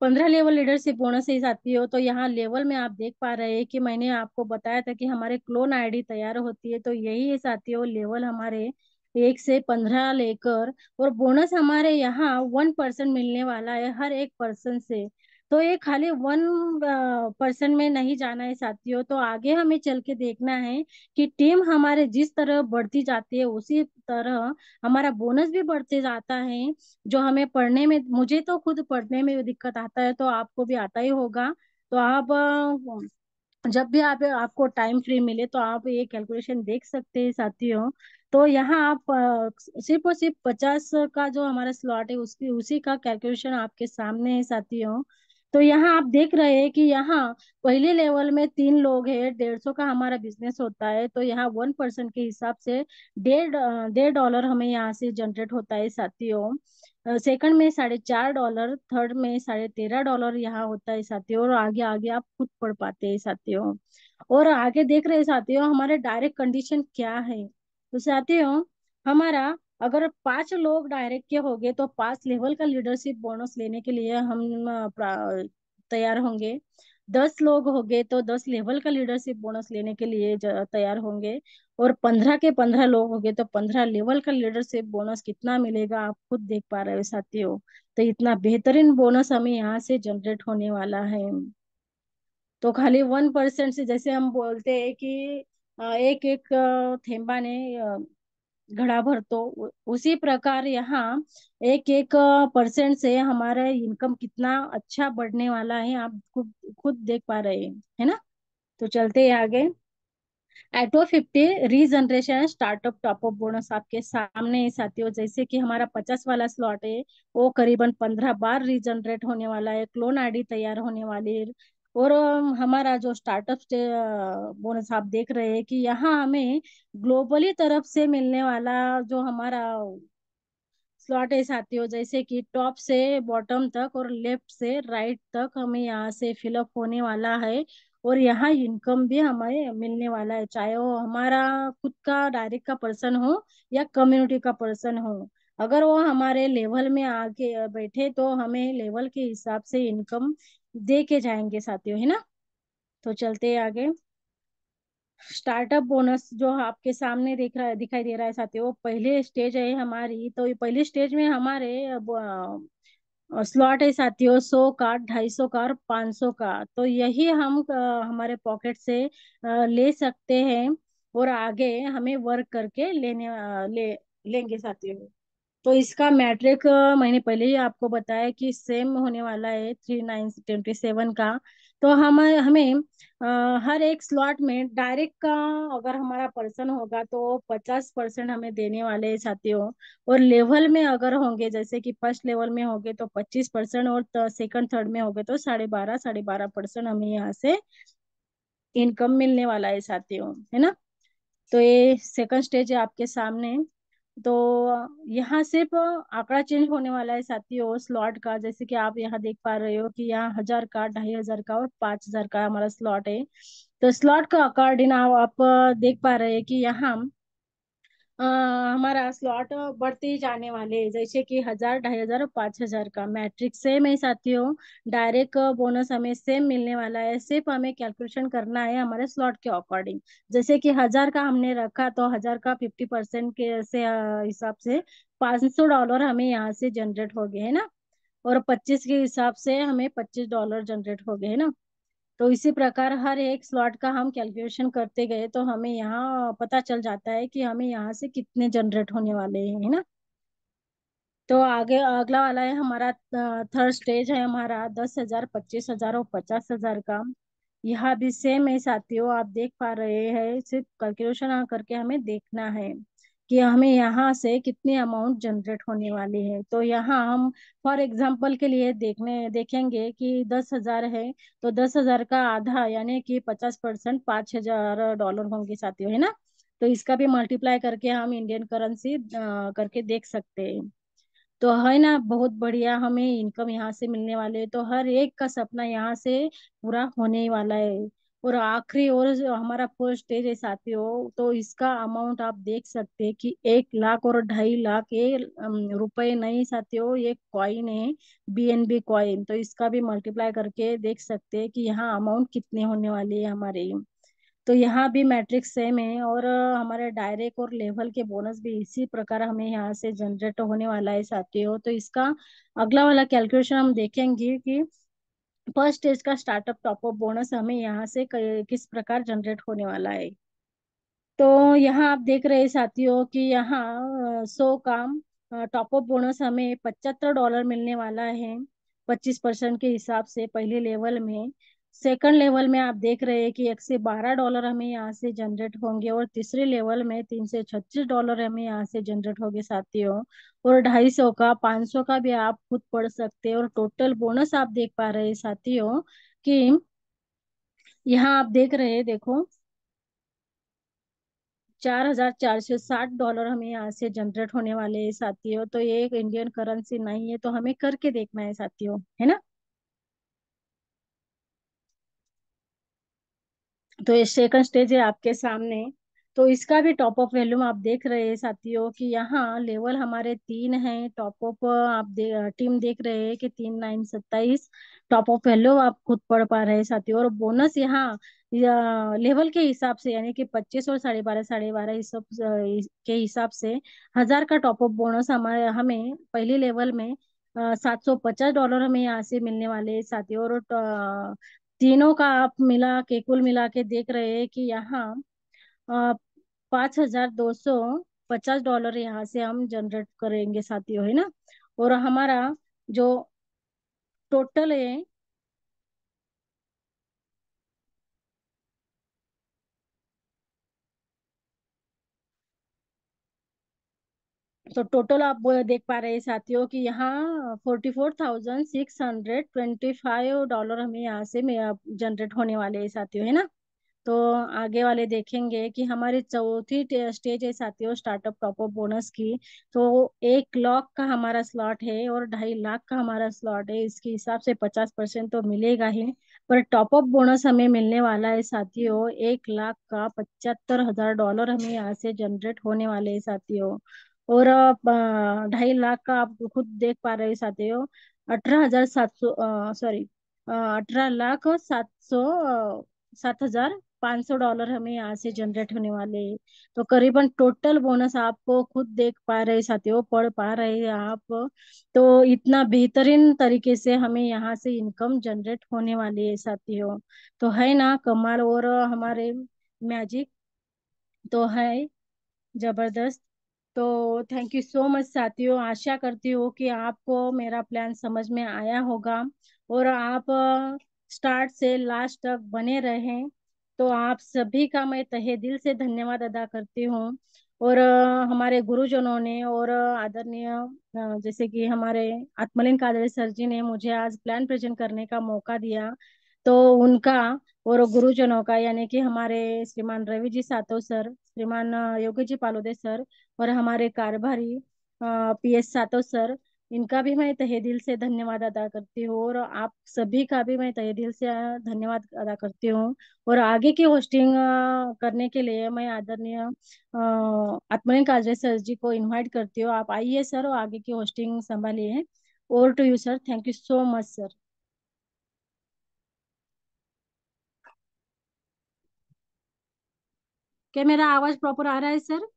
15 level leadership bonus ही साथियों। तो यहाँ लेवल में आप देख पा रहे हैं कि मैंने आपको बताया था कि हमारे क्लोन आईडी तैयार होती है, तो यही है साथियों लेवल हमारे 1 से 15 लेकर। और बोनस हमारे यहाँ 1% मिलने वाला है हर एक पर्सन से। तो ये खाली 1% में नहीं जाना है साथियों, तो आगे हमें चल के देखना है कि टीम हमारे जिस तरह बढ़ती जाती है उसी तरह हमारा बोनस भी बढ़ते जाता है। जो हमें पढ़ने में, मुझे तो खुद पढ़ने में दिक्कत आता है, तो आपको भी आता ही होगा। तो आप जब भी आपको टाइम फ्री मिले तो आप ये कैलकुलेशन देख सकते हैं साथियों। तो यहाँ आप सिर्फ और सिर्फ 50 का जो हमारा स्लॉट है उसकी उसी का कैलकुलेशन आपके सामने है साथियों। तो यहाँ आप देख रहे हैं कि यहाँ पहले लेवल में 3 लोग हैं, 150 का हमारा बिजनेस होता है, तो यहाँ 1% के हिसाब से 1.5 डॉलर हमें यहाँ से जनरेट होता है साथियों। सेकंड में $4.5, थर्ड में $13.5 यहाँ होता है साथियों। और आगे आगे आप खुद पढ़ पाते हैं साथियों। और आगे देख रहे हैं साथियों हमारे डायरेक्ट कंडीशन क्या है। तो साथियों हमारा अगर 5 लोग डायरेक्ट के हो गए तो 5 लेवल का लीडरशिप बोनस लेने के लिए हम तैयार होंगे। 10 लोग हो गए तो 10 लेवल का लीडरशिप बोनस लेने के लिए तैयार होंगे। और 15 के 15 लोग हो गए तो 15 लेवल का लीडरशिप बोनस कितना मिलेगा आप खुद देख पा रहे हो साथियों। तो इतना बेहतरीन बोनस हमें यहाँ से जनरेट होने वाला है। तो खाली 1% से, जैसे हम बोलते हैं कि एक एक थेंबा ने घड़ा भर, तो उसी प्रकार यहाँ एक एक परसेंट से हमारा इनकम कितना अच्छा बढ़ने वाला है आप खुद खुद देख पा रहे हैं, है ना। तो चलते हैं आगे। एटो 50 रीजनरेशन स्टार्टअप टॉपअप बोनस आपके सामने है साथियों। जैसे कि हमारा 50 वाला स्लॉट है, वो करीबन 15 बार रीजनरेट होने वाला है, क्लोन आईडी तैयार होने वाली है। और हमारा जो स्टार्टअप बोनस आप देख रहे हैं कि यहाँ हमें ग्लोबली तरफ से मिलने वाला जो हमारा स्लॉट है साथियों, जैसे कि टॉप से बॉटम तक और लेफ्ट से राइट तक हमें यहाँ से फिलअप होने वाला है। और यहाँ इनकम भी हमें मिलने वाला है, चाहे वो हमारा खुद का डायरेक्ट का पर्सन हो या कम्युनिटी का पर्सन हो। अगर वो हमारे लेवल में आके बैठे तो हमें लेवल के हिसाब से इनकम दे के जाएंगे साथियों, है ना। तो चलते हैं आगे। स्टार्टअप बोनस जो आपके सामने दिखाई दे रहा है साथियों, वो पहले स्टेज है हमारी। तो ये पहले स्टेज में हमारे स्लॉट है साथियों 100 का, 250 का और 500 का। तो यही हम हमारे पॉकेट से ले सकते हैं और आगे हमें वर्क करके लेंगे साथियों। तो इसका मैट्रिक मैंने पहले ही आपको बताया कि सेम होने वाला है 3927 का। तो हम हमें हर एक स्लॉट में डायरेक्ट का अगर हमारा पर्सन होगा तो 50% हमें देने वाले हैं साथियों। और लेवल में अगर होंगे, जैसे कि फर्स्ट लेवल में होंगे तो 25% और सेकंड थर्ड में होंगे तो 12.5% हमें यहाँ से इनकम मिलने वाला है साथियों, है ना। तो ये सेकंड स्टेज है आपके सामने। तो यहाँ सिर्फ आंकड़ा चेंज होने वाला है साथियों स्लॉट का। जैसे कि आप यहाँ देख पा रहे हो कि यहाँ 1000 का, 2500 का और 5000 का हमारा स्लॉट है। तो स्लॉट का अकॉर्डिंग आप देख पा रहे हैं कि यहाँ अ, हमारा स्लॉट बढ़ते ही जाने वाले हैं। जैसे कि 1000, 2500 और 5000 का मैट्रिक सेम है साथियों। डायरेक्ट बोनस हमें सेम मिलने वाला है, सिर्फ हमें कैलकुलेशन करना है हमारे स्लॉट के अकॉर्डिंग। जैसे कि 1000 का हमने रखा तो 1000 का 50% के से हिसाब से $500 हमें यहाँ से जनरेट हो गए, है ना। और 25 के हिसाब से हमें $25 जनरेट हो गए, है ना। तो इसी प्रकार हर एक स्लॉट का हम कैलकुलेशन करते गए तो हमें यहाँ पता चल जाता है कि हमें यहाँ से कितने जनरेट होने वाले हैं, है ना। तो आगे अगला वाला है हमारा थर्ड स्टेज है हमारा 10,000, 25,000 और 50,000 का। यहाँ भी सेम है साथियों, आप देख पा रहे हैं, सिर्फ कैलकुलेशन करके हमें देखना है कि हमें यहाँ से कितनी अमाउंट जनरेट होने वाली है। तो यहाँ हम फॉर एग्जांपल के लिए देखेंगे कि 10,000 है, तो 10,000 का आधा यानी कि 50%, $5,000 होंगे साथियों, है ना। तो इसका भी मल्टीप्लाई करके हम इंडियन करेंसी करके देख सकते हैं। तो है ना, बहुत बढ़िया हमें इनकम यहाँ से मिलने वाले है। तो हर एक का सपना यहाँ से पूरा होने ही वाला है। और आखिरी और जो हमारा फर्स्ट स्टेज है साथियों, तो इसका अमाउंट आप देख सकते हैं कि 1 लाख और 2.5 लाख ये रुपए नहीं साथियों, ये कॉइन है, BNB कॉइन। तो इसका भी मल्टीप्लाई करके देख सकते हैं कि यहाँ अमाउंट कितने होने वाली है हमारे। तो यहाँ भी मैट्रिक्स सेम है और हमारे डायरेक्ट और लेवल के बोनस भी इसी प्रकार हमें यहाँ से जनरेट होने वाला है साथियों। तो इसका अगला वाला कैलकुलेशन हम देखेंगे कि फर्स्ट स्टेज का स्टार्टअप टॉप अप बोनस हमें यहाँ से किस प्रकार जनरेट होने वाला है। तो यहाँ आप देख रहे हैं साथियों कि यहाँ 100 का टॉप अप बोनस हमें $75 मिलने वाला है, 25% के हिसाब से पहले लेवल में। सेकंड लेवल में आप देख रहे हैं कि $112 हमें यहाँ से जनरेट होंगे, और तीसरे लेवल में $336 हमें यहाँ से जनरेट होंगे साथियों। और 250 का, 500 का भी आप खुद पढ़ सकते हैं। और टोटल बोनस आप देख पा रहे हैं साथियों कि यहाँ आप देख रहे हैं, देखो, $4,460 हमें यहाँ से जनरेट होने वाले हैं साथियों। तो ये एक इंडियन करेंसी नहीं है, तो हमें करके देखना है साथियों, है ना। तो ये सेकंड स्टेज है आपके सामने। तो इसका भी टॉप अप वैल्यूम आप देख रहे हैं साथियों कि यहाँ लेवल हमारे 3 हैं। टॉप अप टीम देख रहे हैं कि 3,927 टॉप अप वैल्यू आप खुद पढ़ पा रहे हैं साथियों। और बोनस यहाँ लेवल के हिसाब से, यानी कि 25 और 12.5 12.5 इस सब के हिसाब से 1,000 का टॉप अप बोनस हमारे हमें पहले लेवल में $750 हमें यहाँ से मिलने वाले हैं साथियों। और तीनों का आप मिला के, कुल मिला के देख रहे हैं कि यहाँ $5,250 यहाँ से हम जनरेट करेंगे साथियों, है ना। और हमारा जो टोटल है, तो टोटल आप वो देख पा रहे हैं साथियों कि यहाँ $44,625 हमें यहाँ से जनरेट होने वाले हैं साथियों, है ना। तो आगे वाले देखेंगे कि हमारी चौथी स्टेज है साथियों स्टार्टअप टॉप अप बोनस की। तो 1 लाख का हमारा स्लॉट है और 2.5 लाख का हमारा स्लॉट है। इसके हिसाब से 50% तो मिलेगा ही, पर टॉप अप बोनस हमें मिलने वाला है साथियों 1 लाख का $75,000 हमें यहाँ से जनरेट होने वाले हैं साथियों। और 2.5 लाख का आप खुद देख पा रहे हैं साथियों, 18,700, सॉरी, 18,700, $7,500 हमें यहाँ से जनरेट होने वाले हैं। तो करीबन टोटल बोनस आपको खुद देख पा रहे हैं साथियों, पढ़ पा रहे हैं आप। तो इतना बेहतरीन तरीके से हमें यहाँ से इनकम जनरेट होने वाली है साथियों। तो है ना कमाल, और हमारे मैजिक तो है जबरदस्त। तो थैंक यू सो मच साथियों, आशा करती हूँ कि आपको मेरा प्लान समझ में आया होगा और आप स्टार्ट से लास्ट तक बने रहें। तो आप सभी का मैं तहे दिल से धन्यवाद अदा करती हूँ। और हमारे गुरुजनों ने और आदरणीय जैसे कि हमारे आत्मलिंग कादरी सर जी ने मुझे आज प्लान प्रेजेंट करने का मौका दिया, तो उनका और गुरुजनों का, यानी कि हमारे श्रीमान रवि जी सातव सर, श्रीमान योगी जी पालोदे सर, और हमारे कारभारी PS सातव सर, इनका भी मैं तहे दिल से धन्यवाद अदा करती हूँ। और आप सभी का भी मैं तहे दिल से धन्यवाद अदा करती हूँ। और आगे की होस्टिंग करने के लिए मैं आदरणीय आत्मनिर्भर काजरे सर जी को इनवाइट करती हूँ। आप आइए सर और आगे की होस्टिंग संभालिए। Over to you sir, thank you so much sir. क्या मेरा आवाज प्रॉपर आ रहा है सर?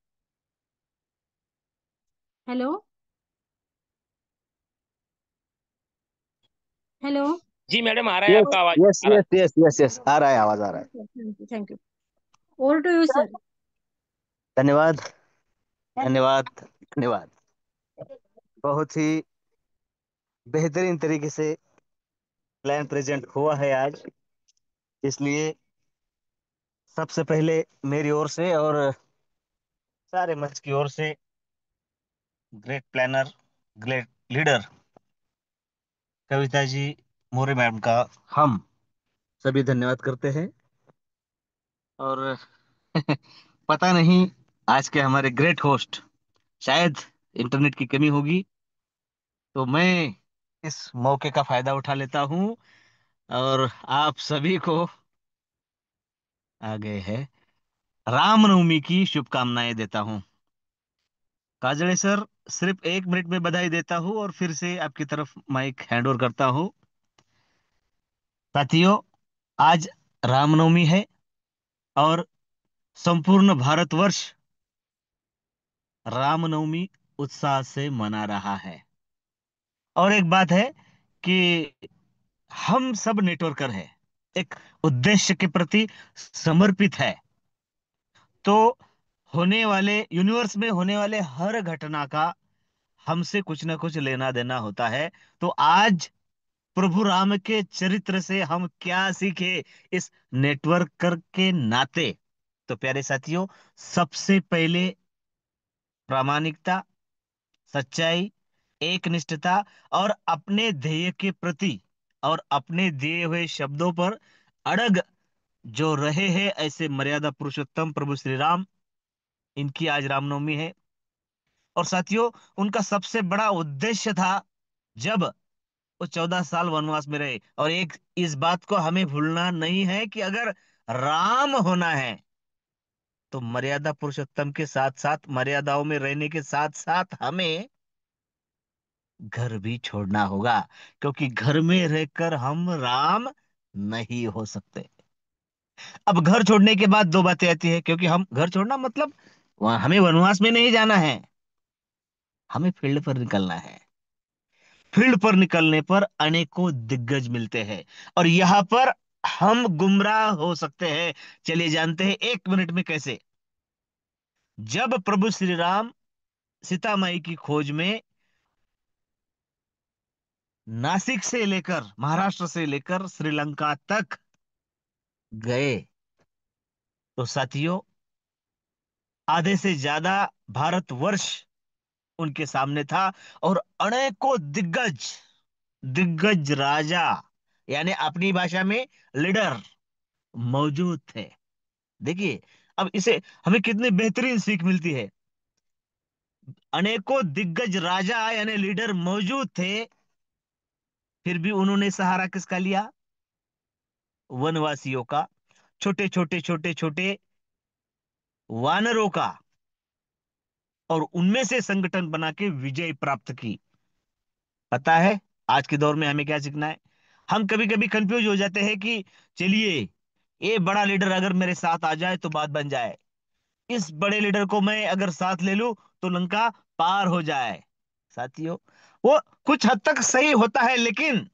Hello, hello. जी मैडम, आ रहा है यस आपका आवाज, यस आ रहा है। यस यस यस यस आ रहा है, आवाज आ रहा है। Thank you, thank you. Over to you sir. धन्यवाद धन्यवाद धन्यवाद। बहुत ही बेहतरीन तरीके से प्लान प्रेजेंट हुआ है आज, इसलिए सबसे पहले मेरी ओर से और सारे मंच की ओर से great planner, great leader Kavita ji मोरे मैम का हम सभी धन्यवाद करते हैं। और पता नहीं, आज के हमारे ग्रेट होस्ट शायद इंटरनेट की कमी होगी, तो मैं इस मौके का फायदा उठा लेता हूं और आप सभी को आ गए हैं रामनवमी की शुभकामनाएं देता हूं। काजड़े सर, सिर्फ 1 मिनट में बधाई देता हूं और फिर से आपकी तरफ माइक हैंड ओवर करता हूं। साथियों, आज रामनवमी है और संपूर्ण भारतवर्ष रामनवमी उत्साह से मना रहा है। और एक बात है कि हम सब नेटवर्कर हैं, एक उद्देश्य के प्रति समर्पित है। तो होने वाले यूनिवर्स में होने वाले हर घटना का हमसे कुछ ना कुछ लेना देना होता है। तो आज प्रभु राम के चरित्र से हम क्या सीखे इस नेटवर्कर के नाते? तो प्यारे साथियों, सबसे पहले प्रामाणिकता, सच्चाई, एकनिष्ठता और अपने ध्येय के प्रति और अपने दिए हुए शब्दों पर अड़ग जो रहे हैं, ऐसे मर्यादा पुरुषोत्तम प्रभु श्री राम, इनकी आज रामनवमी है। और साथियों, उनका सबसे बड़ा उद्देश्य था, जब वो 14 साल वनवास में रहे, और एक इस बात को हमें भूलना नहीं है कि अगर राम होना है तो मर्यादा पुरुषोत्तम के साथ साथ, मर्यादाओं में रहने के साथ साथ, हमें घर भी छोड़ना होगा, क्योंकि घर में रहकर हम राम नहीं हो सकते। अब घर छोड़ने के बाद दो बातें आती है, क्योंकि हम घर छोड़ना मतलब हमें वनवास में नहीं जाना है, हमें फील्ड पर निकलना है। फील्ड पर निकलने पर अनेकों दिग्गज मिलते हैं, और यहां पर हम गुमराह हो सकते हैं। चलिए जानते हैं 1 मिनट में कैसे। जब प्रभु श्री राम सीता माई की खोज में नासिक से लेकर, महाराष्ट्र से लेकर श्रीलंका तक गए, तो साथियों, आधे से ज्यादा भारतवर्ष उनके सामने था, और अनेकों दिग्गज, दिग्गज राजा, यानी अपनी भाषा में लीडर मौजूद थे। देखिए, अब इसे हमें कितनी बेहतरीन सीख मिलती है। अनेकों दिग्गज राजा यानी लीडर मौजूद थे, फिर भी उन्होंने सहारा किसका लिया? वनवासियों का, छोटे छोटे छोटे छोटे वानरों का, और उनमें से संगठन बना के विजय प्राप्त की। पता है आज के दौर में हमें क्या सीखना है? हम कभी कभी कंफ्यूज हो जाते हैं कि चलिए, ये बड़ा लीडर अगर मेरे साथ आ जाए तो बात बन जाए, इस बड़े लीडर को मैं अगर साथ ले लूं तो लंका पार हो जाए। साथियों, वो कुछ हद तक सही होता है, लेकिन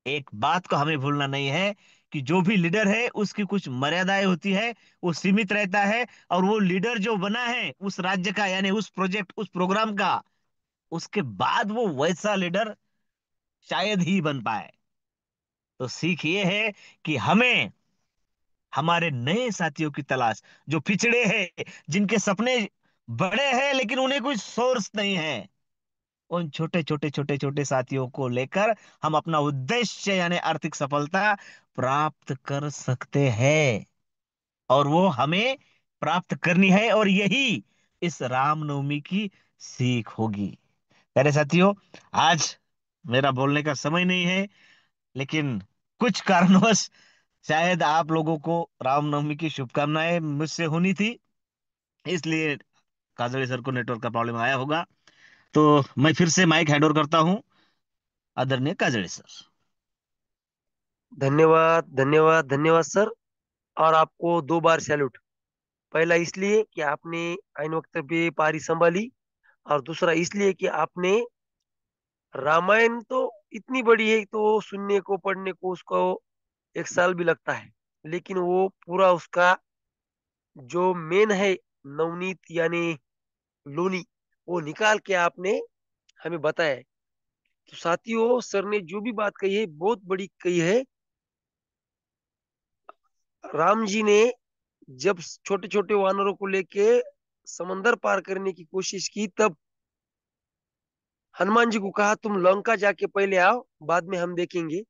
एक बात को हमें भूलना नहीं है कि जो भी लीडर है उसकी कुछ मर्यादाएं होती है, वो सीमित रहता है, और वो लीडर जो बना है उस राज्य का, यानी उस प्रोजेक्ट, उस प्रोग्राम का, उसके बाद वो वैसा लीडर शायद ही बन पाए। तो सीख ये है कि हमें हमारे नए साथियों की तलाश, जो पिछड़े हैं, जिनके सपने बड़े हैं लेकिन उन्हें कोई सोर्स नहीं है, उन छोटे छोटे छोटे छोटे साथियों को लेकर हम अपना उद्देश्य यानी आर्थिक सफलता प्राप्त कर सकते हैं। और वो हमें प्राप्त करनी है, और यही इस रामनवमी की सीख होगी। प्यारे साथियों, आज मेरा बोलने का समय नहीं है, लेकिन कुछ कारणवश शायद आप लोगों को रामनवमी की शुभकामनाएं मुझसे होनी थी, इसलिए काजड़ी सर को नेटवर्क का प्रॉब्लम आया होगा। तो मैं फिर से माइक हैंड ओवर करता हूं आदरणीय काजड़ी सर। धन्यवाद धन्यवाद धन्यवाद सर। और आपको 2 बार सैल्यूट। पहला इसलिए कि आपने आइन वक्त पे पारी संभाली, और दूसरा इसलिए कि आपने रामायण तो इतनी बड़ी है, तो सुनने को पढ़ने को उसको 1 साल भी लगता है, लेकिन वो पूरा उसका जो मेन है, नवनीत यानी लोनी, वो निकाल के आपने हमें बताया है। तो साथियों, सर ने जो भी बात कही है बहुत बड़ी कही है। राम जी ने जब छोटे छोटे वानरों को लेके समंदर पार करने की कोशिश की, तब हनुमान जी को कहा तुम लंका जाके पहले आओ, बाद में हम देखेंगे।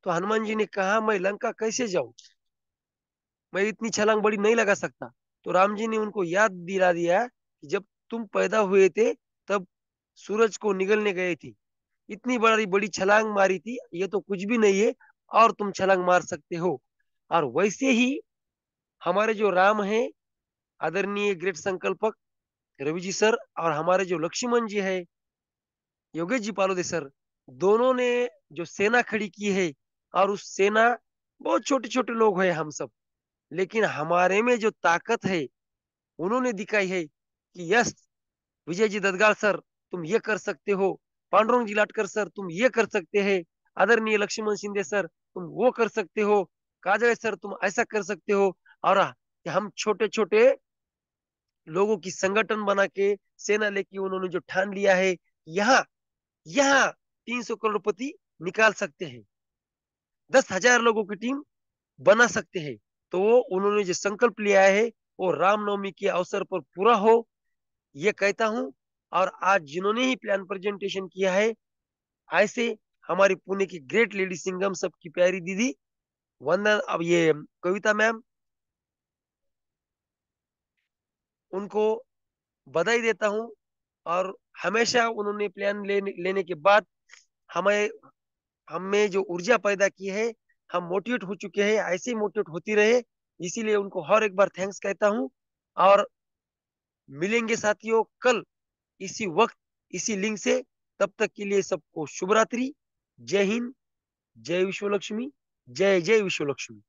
तो हनुमान जी ने कहा मैं लंका कैसे जाऊं, मैं इतनी छलांग बड़ी नहीं लगा सकता। तो राम जी ने उनको याद दिला दिया कि जब तुम पैदा हुए थे, तब सूरज को निगलने गए थे, इतनी बड़ी बड़ी छलांग मारी थी, ये तो कुछ भी नहीं है, और तुम छलांग मार सकते हो। और वैसे ही हमारे जो राम है, आदरणीय ग्रेट संकल्पक रवि जी सर, और हमारे जो लक्ष्मण जी है, योगेश जी पालोदे सर, दोनों ने जो सेना खड़ी की है, और उस सेना, बहुत छोटे छोटे लोग हैं हम सब, लेकिन हमारे में जो ताकत है उन्होंने दिखाई है कि यस, विजय जी ददगाल सर तुम ये कर सकते हो, पांडुरंग जी लाटकर सर तुम ये कर सकते हैं, आदरणीय लक्ष्मण शिंदे सर तुम वो कर सकते हो, काजळे सर तुम ऐसा कर सकते हो। और हम छोटे छोटे लोगों की संगठन बना के सेना लेके उन्होंने जो ठान लिया है, यहाँ यहाँ 300 करोड़पति निकाल सकते हैं, 10,000 लोगों की टीम बना सकते हैं। तो वो उन्होंने जो संकल्प लिया है वो रामनवमी के अवसर पर पूरा हो, ये कहता हूँ। और आज जिन्होंने ही प्लान प्रेजेंटेशन किया है, ऐसे हमारी पुणे की ग्रेट लेडी सिंगम सबकी प्यारी दीदी वंदन, अब ये कविता मैम, उनको बधाई देता हूँ। और हमेशा उन्होंने प्लान लेने के बाद हमें हमें जो ऊर्जा पैदा की है, हम मोटिवेट हो चुके हैं, ऐसे ही मोटिवेट होती रहे। इसीलिए उनको हर एक बार थैंक्स कहता हूँ। और मिलेंगे साथियों कल इसी वक्त इसी लिंक से। तब तक के लिए सबको शुभ रात्रि। जय हिंद, जय विश्व लक्ष्मी, जय जय विश्व लक्ष्मी।